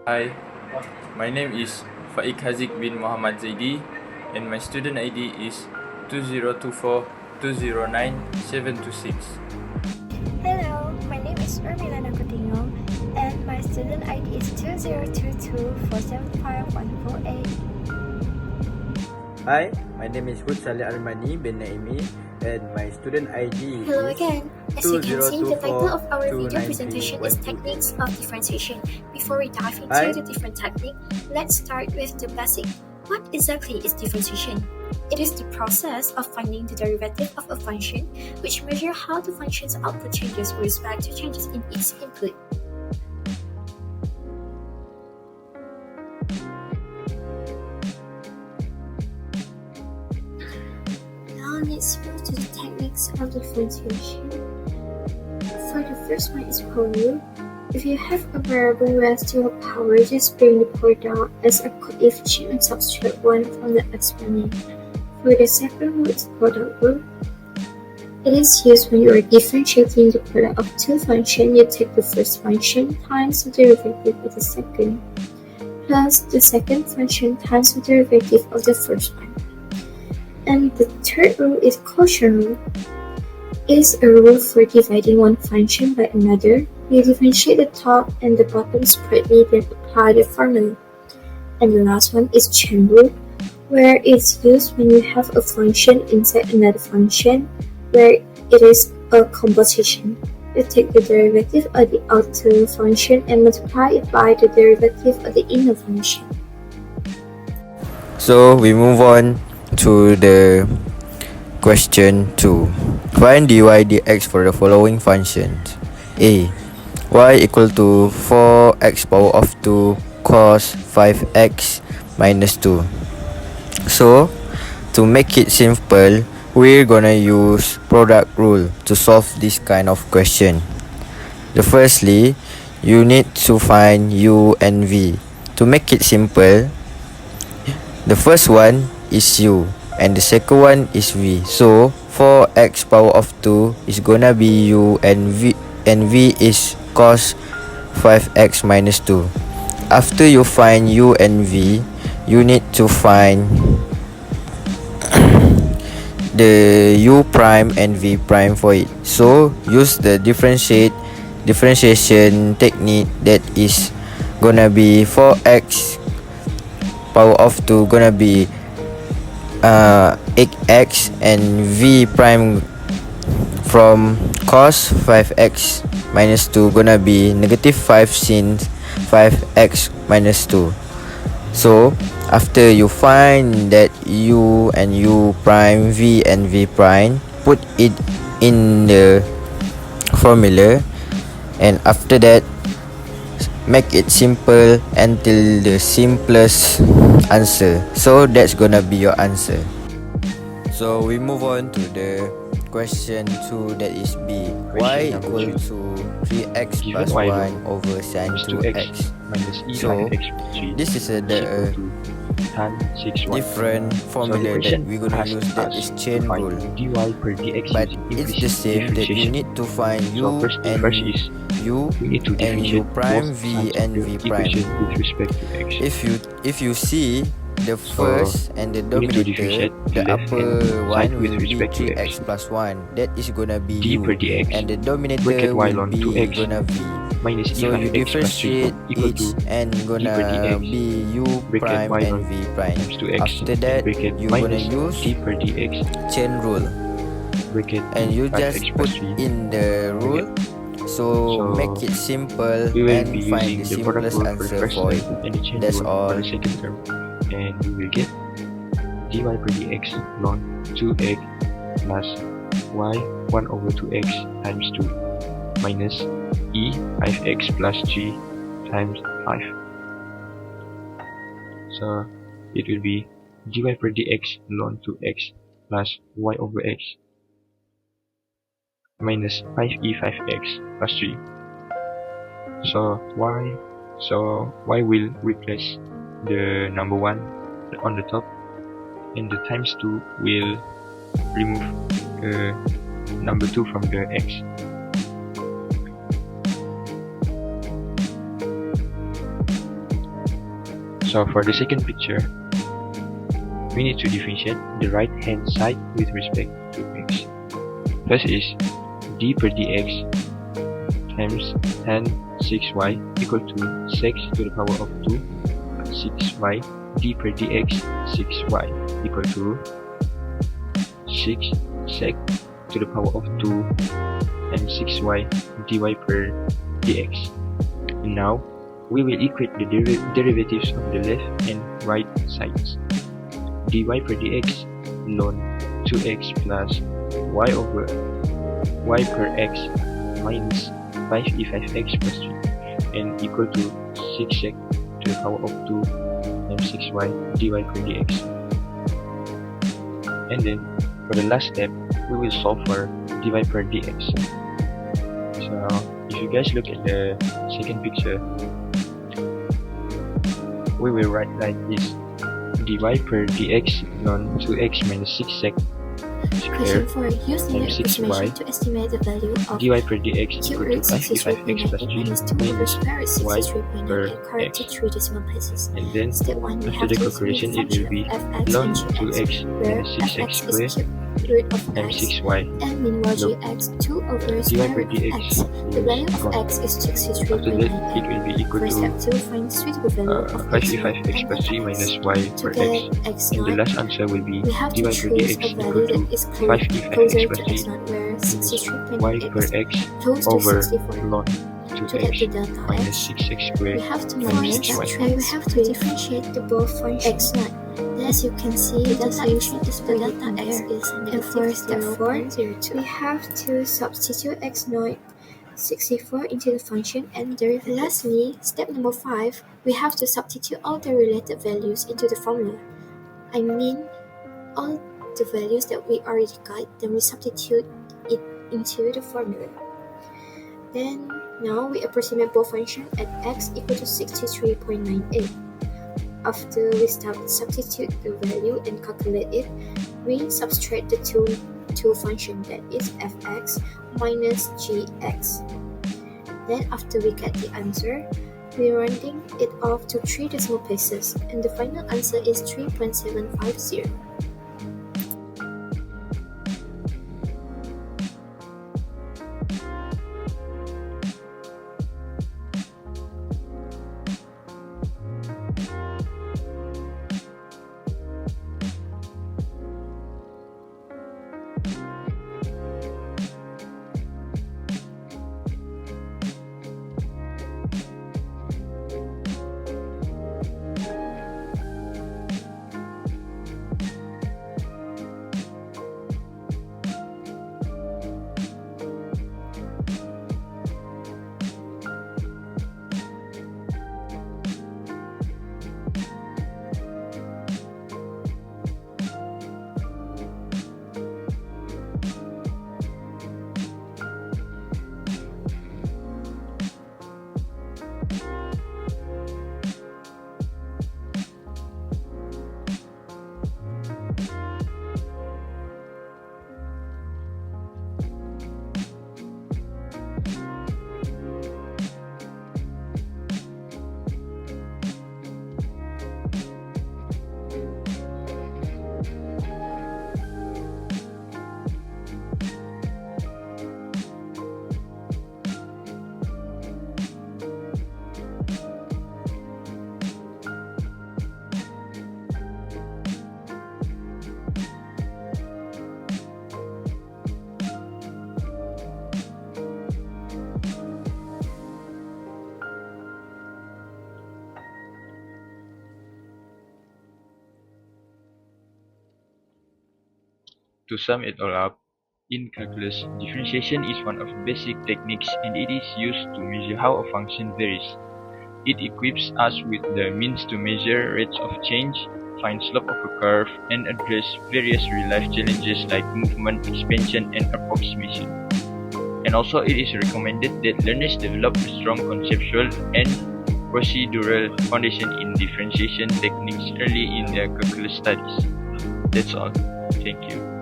Hi, my name is Faiq Haziq bin Mohamad Zaiddi, and my student ID is 2024209726. Hello, my name is Urmilla Tinggom, and my student ID is 2022475148. Hi, my name is Salleh Armani bin Naemi, and my student ID Hello is again. As you can see, the title of our video presentation is Techniques of Differentiation. Before we dive into the different technique, let's start with the basic. What exactly is differentiation? It is the process of finding the derivative of a function, which measures how the function's output changes with respect to changes in its input. Now let's move to the techniques of differentiation. For the first one is power rule. If you have a variable raised to a power, just bring the power down as a coefficient and subtract 1 from the exponent. For the second rule is product rule. It is used when you are differentiating the product of two functions. You take the first function times the derivative of the second, plus the second function times the derivative of the first one. And the third rule is quotient rule. It is a rule for dividing one function by another. You differentiate the top and the bottom separately, then apply the formula. And the last one is chain rule, where it's used when you have a function inside another function, where it is a composition. You take the derivative of the outer function and multiply it by the derivative of the inner function. So we move on to the question 2. Find dy dx for the following functions. A. Y equal to 4x power of 2 cos 5x minus 2. So to make it simple, we're gonna use product rule to solve this kind of question. Firstly, you need to find u and v. To make it simple, the first one is u and the second one is v. So 4x power of 2 is gonna be u, and v is cos 5x minus 2. After you find u and v, you need to find the u prime and v prime for it. So use the differentiation technique, that is gonna be 4x power of 2 gonna be 8x, and v prime from cos 5x minus 2 gonna be negative 5 sin 5x minus 2. So after you find that u and u prime, v and v prime, put it in the formula, and after that make it simple until the simplest answer. So that's gonna be your answer. So we move on to the question 2, that is B. Y equal to 3x plus 1 over sin 2x. So this is a different formula that we're gonna use, that is chain rule. But it's the same, that you need to find u and u and u prime, v and v prime. If you see the first and the denominator, the upper one will be 3x plus 1. That is gonna be u, and the denominator will be gonna v. So you differentiate each and gonna be u prime and v prime. After that, you gonna use chain rule, and you just put in the rule. So make it simple and find the simplest answer for it. That's all. And we will get dy per dx ln 2x plus y 1 over 2x times 2 minus e 5x plus g times 5. So it will be dy per dx ln 2x plus y over x minus 5e 5x plus 3. So y will replace the number 1 on the top, and the times 2 will remove the number 2 from the x. So for the second picture, we need to differentiate the right hand side with respect to x. First is d per dx times tan 6y equal to sec to the power of 2 6y d per dx 6y equal to 6 sec to the power of 2 times 6y dy per dx. And now we will equate the derivatives of the left and right sides. dy per dx ln 2x plus y over y per x minus 5e5x plus 3 and equal to 6 sec to the power of 2 times 6y dy per dx. And then for the last step, we will solve for dy per dx. So if you guys look at the second picture, we will write like this: dy per dx ln 2x minus 6 sec Question square 4. Use linear times 6y approximation to estimate the value of dy per dx cube equal to root 5e5x plus 3 minus 2 over minus square root y 63.9 per and correct to x. 3 decimal places. And then Step 1. We after have the to calculation, estimate it will be the function of fx ln and gx, 2x where minus 6x fx square is cube root of times x 6y and meanwhile log gx 2 over dy square per root of dx x. The value of gone. x is After that, 63.9. it will be equal For to step 2, find suitable value of x 5e5x and plus 3 fx. minus y To per get x. x And the naught, last answer will be we have dy to per choose dx a equal value to that is5e5x closer plus to 3 x naught, where minus y 63.9 per is x close to over 64. ln To get the 2x delta minus x, 6x squared we have to minus minus 6y. we have to differentiate the both functions. X naught. As you can see, the solution is the delta x is And for step 4, 0.02. we have to substitute x naught 64 into the function and derivative. Lastly, step number 5, we have to substitute all the related values into the formula. I mean, all the values that we already got, then we substitute it into the formula. Then now we approximate both functions at x equal to 63.98. After we substitute the value and calculate it, we subtract the two functions, that is fx minus gx. Then after we get the answer, we rounding it off to 3 decimal places, and the final answer is 3.750. To sum it all up, in calculus, differentiation is one of the basic techniques and it is used to measure how a function varies. It equips us with the means to measure rates of change, find slope of a curve, and address various real-life challenges like movement, expansion, and approximation. And also, it is recommended that learners develop a strong conceptual and procedural foundation in differentiation techniques early in their calculus studies. That's all. Thank you.